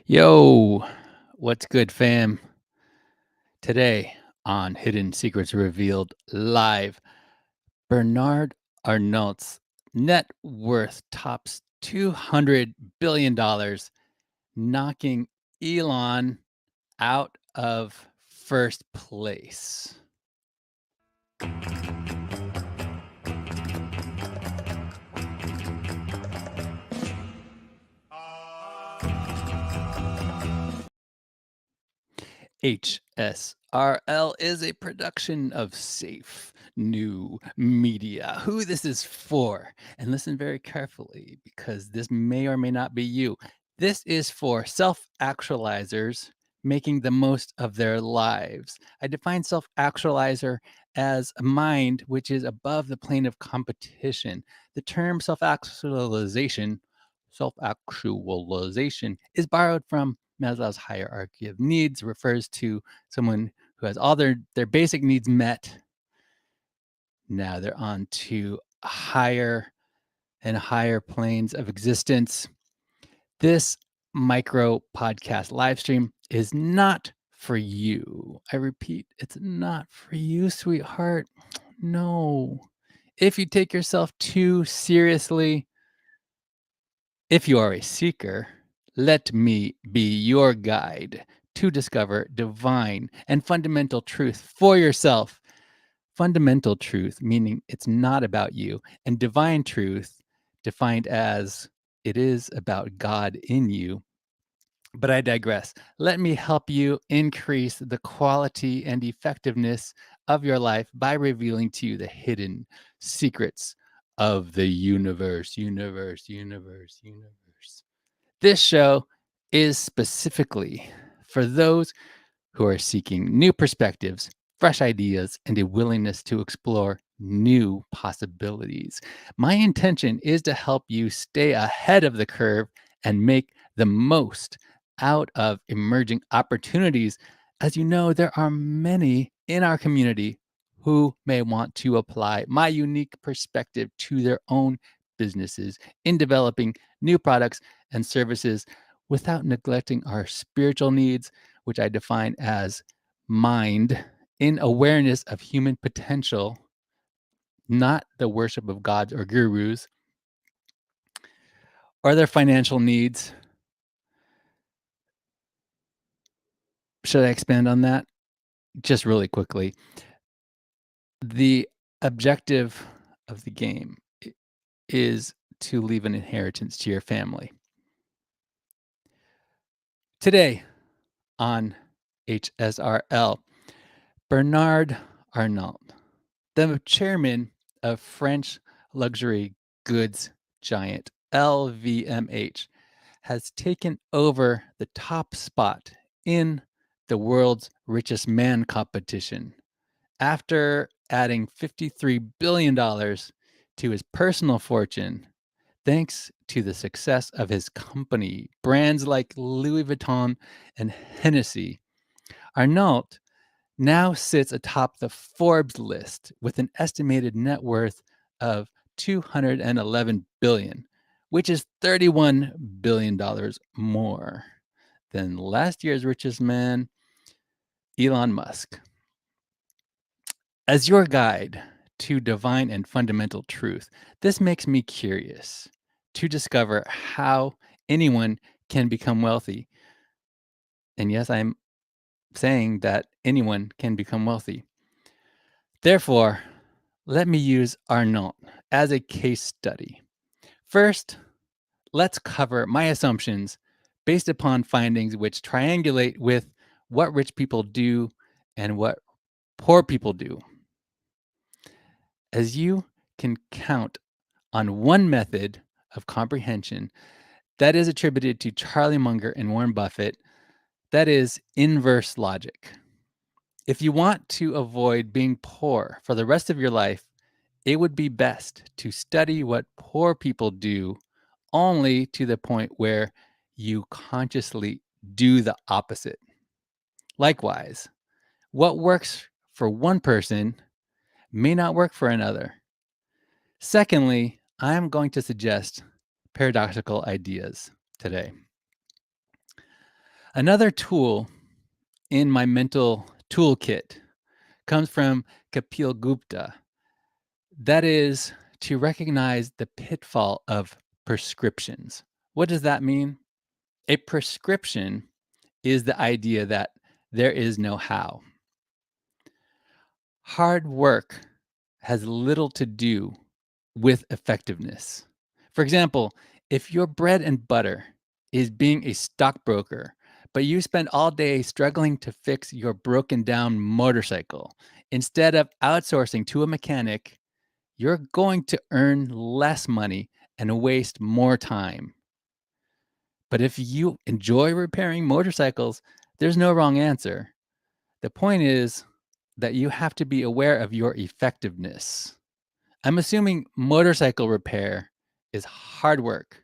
Yo, what's good, fam? Today on Hidden Secrets Revealed Live, Bernard Arnault's net worth tops $200 billion, knocking Elon out of first place. HSRL is a production of Safe New Media. Who this is for, and listen very carefully because this may or may not be you. This is for self actualizers making the most of their lives. I define self actualizer as a mind which is above the plane of competition. The term self actualization is borrowed from Maslow's hierarchy of needs, refers to someone who has all their basic needs met. Now they're on to higher and higher planes of existence. This micro podcast live stream is not for you. I repeat, it's not for you, sweetheart. No. If you take yourself too seriously, if you are a seeker, let me be your guide to discover divine and fundamental truth for yourself. Fundamental truth, meaning it's not about you, and divine truth, defined as it is about God in you. But I digress. Let me help you increase the quality and effectiveness of your life by revealing to you the hidden secrets of the universe. This show is specifically for those who are seeking new perspectives, fresh ideas, and a willingness to explore new possibilities. My intention is to help you stay ahead of the curve and make the most out of emerging opportunities. As you know, there are many in our community who may want to apply my unique perspective to their own businesses in developing new products and services without neglecting our spiritual needs, which I define as mind in awareness of human potential, not the worship of gods or gurus, or their financial needs. Should I expand on that? Just really quickly. The objective of the game is to leave an inheritance to your family. Today on HSRL, Bernard Arnault, the chairman of French luxury goods giant LVMH, has taken over the top spot in the world's richest man competition after adding $53 billion to his personal fortune thanks to the success of his company. Brands like Louis Vuitton and Hennessy. Arnault now sits atop the Forbes list with an estimated net worth of $211 billion, which is $31 billion more than last year's richest man, Elon Musk. As your guide to divine and fundamental truth, this makes me curious to discover how anyone can become wealthy. And yes, I'm saying that anyone can become wealthy. Therefore, let me use Arnault as a case study. First, let's cover my assumptions based upon findings which triangulate with what rich people do and what poor people do. As you can count on one method of comprehension that is attributed to Charlie Munger and Warren Buffett, that is inverse logic. If you want to avoid being poor for the rest of your life, it would be best to study what poor people do only to the point where you consciously do the opposite. Likewise, what works for one person may not work for another. Secondly, I'm going to suggest paradoxical ideas today. Another tool in my mental toolkit comes from Kapil Gupta. That is to recognize the pitfall of prescriptions. What does that mean? A prescription is the idea that there is no how. Hard work has little to do with effectiveness. For example, if your bread and butter is being a stockbroker, but you spend all day struggling to fix your broken down motorcycle instead of outsourcing to a mechanic, you're going to earn less money and waste more time. But if you enjoy repairing motorcycles, there's no wrong answer. The point is that you have to be aware of your effectiveness. I'm assuming motorcycle repair is hard work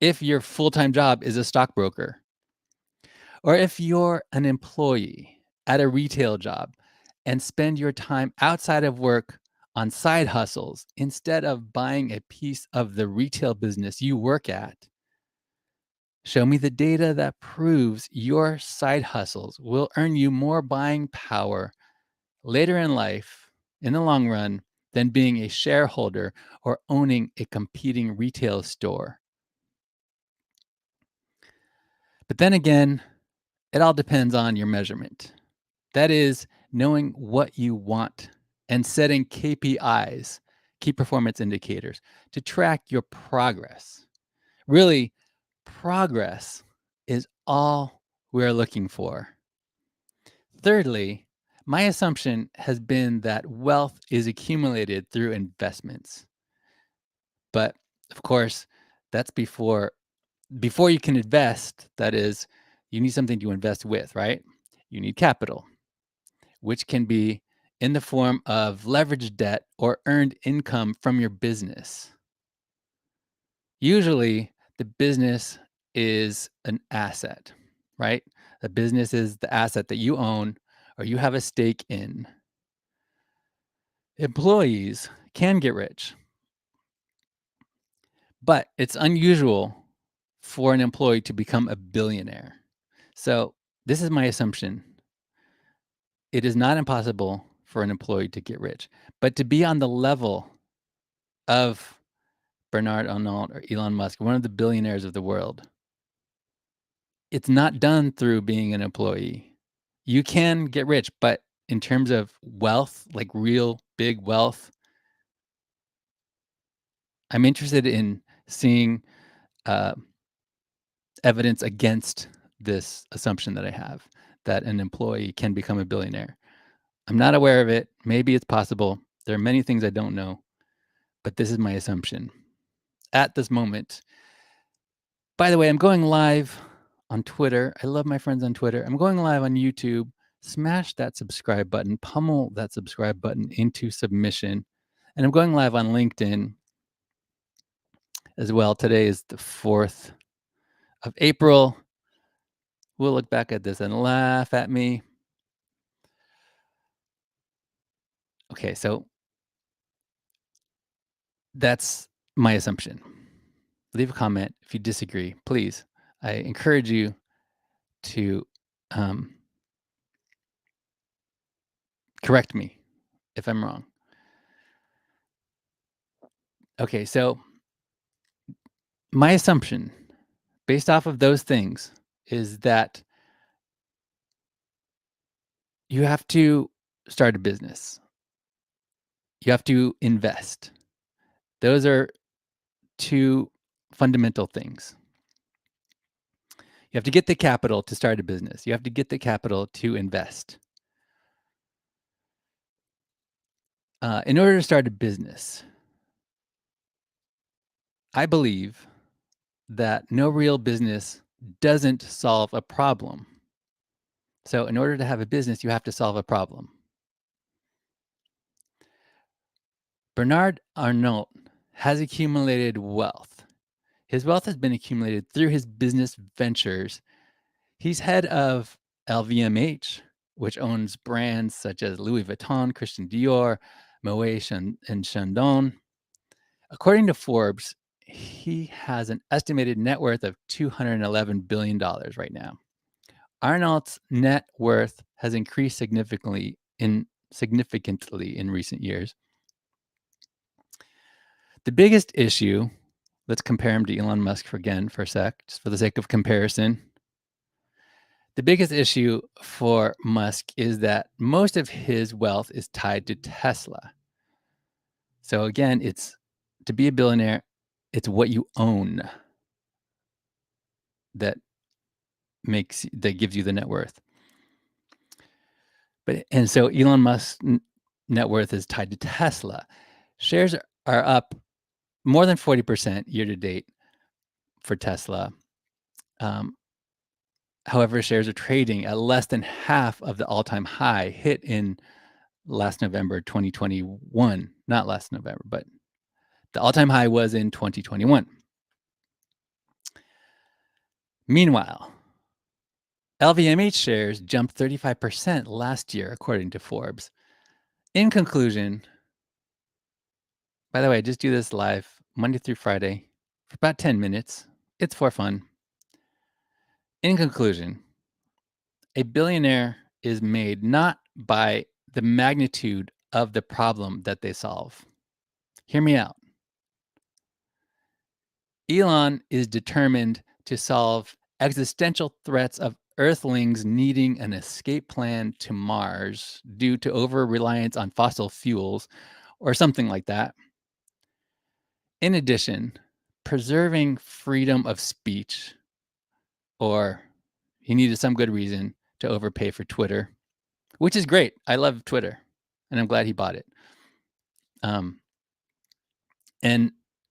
if your full-time job is a stockbroker, or if you're an employee at a retail job and spend your time outside of work on side hustles instead of buying a piece of the retail business you work at. Show me the data that proves your side hustles will earn you more buying power later in life, in the long run, than being a shareholder or owning a competing retail store. But then again, it all depends on your measurement. That is, knowing what you want and setting KPIs, key performance indicators, to track your progress. Really, progress is all we're looking for. Thirdly, my assumption has been that wealth is accumulated through investments. But of course, that's before you can invest, that is, you need something to invest with, right? You need capital, which can be in the form of leveraged debt or earned income from your business. Usually, the business is an asset, right? The business is the asset that you own or you have a stake in. Employees can get rich, but it's unusual for an employee to become a billionaire. So, this is my assumption. It is not impossible for an employee to get rich, but to be on the level of Bernard Arnault or Elon Musk, one of the billionaires of the world, it's not done through being an employee. You can get rich, but in terms of wealth, like real big wealth, I'm interested in seeing uh, evidence against this assumption that I have that an employee can become a billionaire. I'm not aware of it. Maybe it's possible. There are many things I don't know, but this is my assumption at this moment. By the way, I'm going live on Twitter. I love my friends on Twitter. I'm going live on YouTube. Smash that subscribe button, pummel that subscribe button into submission. And I'm going live on LinkedIn as well. Today is the 4th of April. We'll look back at this and laugh at me. Okay, so that's my assumption. Leave a comment if you disagree, please. I encourage you to correct me if I'm wrong. Okay, so my assumption based off of those things is that you have to start a business. You have to invest. Those are two fundamental things. You have to get the capital to start a business. You have to get the capital to invest. In order to start a business, I believe that no real business doesn't solve a problem. So in order to have a business, you have to solve a problem. Bernard Arnault has accumulated wealth. His wealth has been accumulated through his business ventures. He's head of LVMH, which owns brands such as Louis Vuitton, Christian Dior, Moet and Chandon. According to Forbes, he has an estimated net worth of $211 billion right now. Arnault's net worth has increased significantly in recent years. The biggest issue, let's compare him to Elon Musk for a sec, just for the sake of comparison. The biggest issue for Musk is that most of his wealth is tied to Tesla. So again, it's to be a billionaire, it's what you own that gives you the net worth. And so Elon Musk's net worth is tied to Tesla. Shares are up more than 40% year to date for Tesla. However, shares are trading at less than half of the all-time high hit in last November 2021. Not last November, but the all-time high was in 2021. Meanwhile, LVMH shares jumped 35% last year, according to Forbes. In conclusion, by the way, I just do this live Monday through Friday for about 10 minutes. It's for fun. In conclusion, a billionaire is made not by the magnitude of the problem that they solve. Hear me out. Elon is determined to solve existential threats of Earthlings needing an escape plan to Mars due to over-reliance on fossil fuels or something like that. In addition, preserving freedom of speech, or he needed some good reason to overpay for Twitter, which is great. I love Twitter, and I'm glad he bought it. And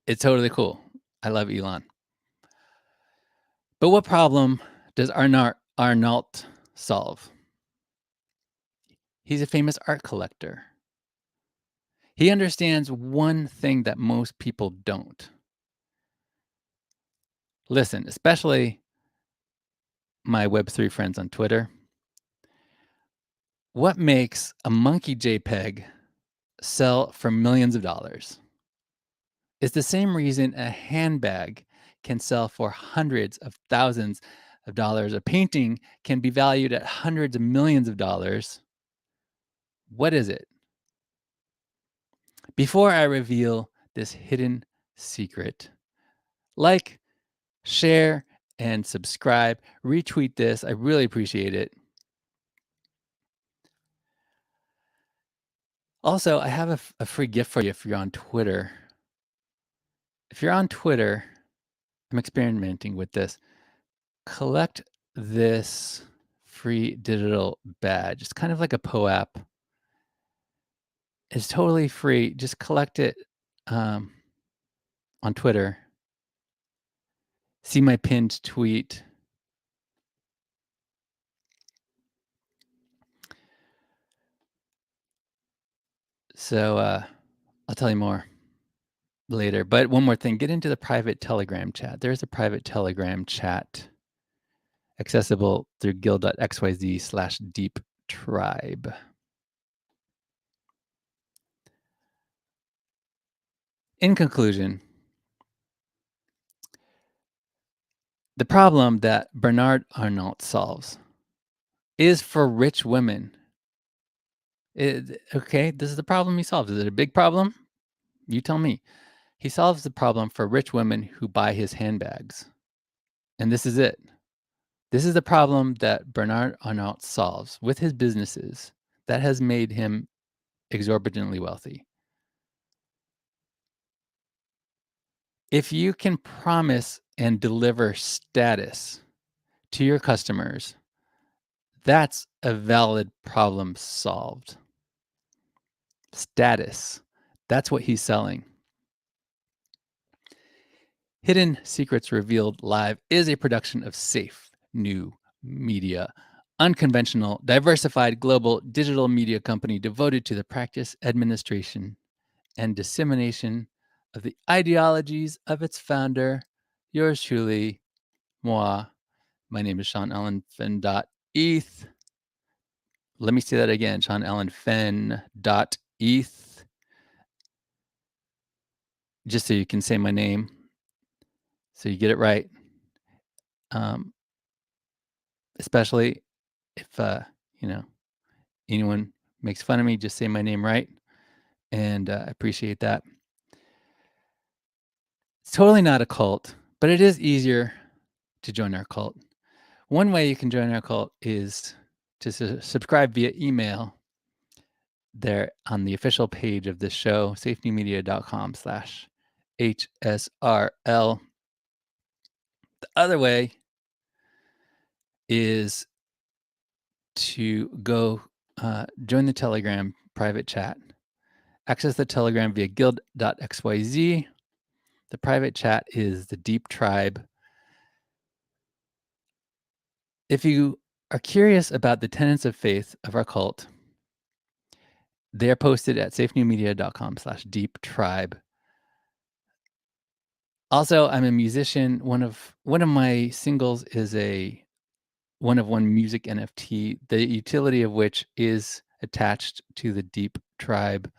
it's totally cool. I love Elon. But what problem does Arnault solve? He's a famous art collector. He understands one thing that most people don't. Listen, especially my Web3 friends on Twitter. What makes a monkey JPEG sell for millions of dollars? It's the same reason a handbag can sell for hundreds of thousands of dollars. A painting can be valued at hundreds of millions of dollars. What is it? Before I reveal this hidden secret, like, share, and subscribe. Retweet this. I really appreciate it. Also, I have a free gift for you if you're on Twitter. If you're on Twitter, I'm experimenting with this. Collect this free digital badge. It's kind of like a POAP. It's totally free. Just collect it on Twitter. See my pinned tweet. So I'll tell you more later. But one more thing, get into the private Telegram chat. There's a private Telegram chat accessible through guild.xyz/deeptribe. In conclusion, the problem that Bernard Arnault solves is for rich women. Okay, this is the problem he solves. Is it a big problem? You tell me. He solves the problem for rich women who buy his handbags. And this is it. This is the problem that Bernard Arnault solves with his businesses that has made him exorbitantly wealthy. If you can promise and deliver status to your customers, that's a valid problem solved. Status. That's what he's selling. Hidden Secrets Revealed Live is a production of Safe New Media, unconventional, diversified global digital media company devoted to the practice, administration, and dissemination of the ideologies of its founder, yours truly, moi. My name is Sean Allen Fenn.eth. Let me say that again, Sean Allen Fenn.eth. Just so you can say my name, so you get it right. especially if, you know, anyone makes fun of me, just say my name right, and, I appreciate that. It's totally not a cult, but it is easier to join our cult. One way you can join our cult is to subscribe via email there on the official page of this show, safetymedia.com/HSRL. The other way is to go join the Telegram private chat. Access the Telegram via guild.xyz. The private chat is the Deep Tribe. If you are curious about the tenets of faith of our cult, they are posted at safenewmedia.com/deep-tribe. Also, I'm a musician. One of my singles is a one of one music NFT, the utility of which is attached to the Deep Tribe.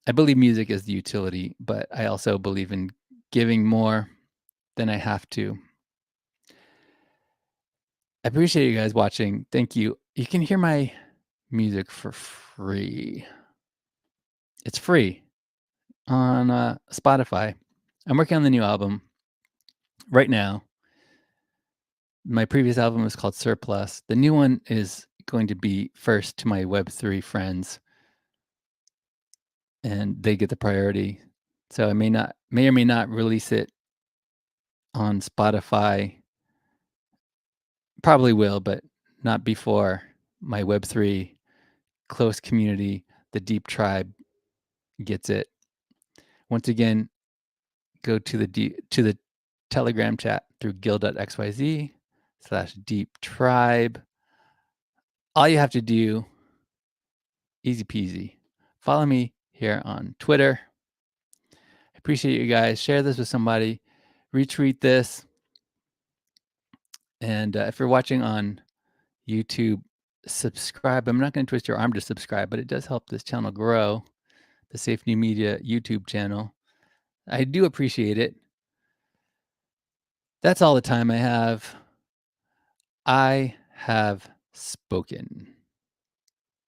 I believe music is the utility, but I also believe in giving more than I have to. I appreciate you guys watching. Thank you. You can hear my music for free. It's free on Spotify. I'm working on the new album right now. My previous album was called Surplus. The new one is going to be first to my Web3 friends, and they get the priority. So I may or may not release it on Spotify. Probably will, but not before my Web3 close community, the Deep Tribe, gets it. Once again, go to the Telegram chat through guild.xyz/deep tribe. All you have to do, easy peasy, follow me here on Twitter. I appreciate you guys. Share this with somebody. Retweet this. And if you're watching on YouTube, subscribe. I'm not going to twist your arm to subscribe, but it does help this channel grow, the Safe New Media YouTube channel. I do appreciate it. That's all the time I have. I have spoken.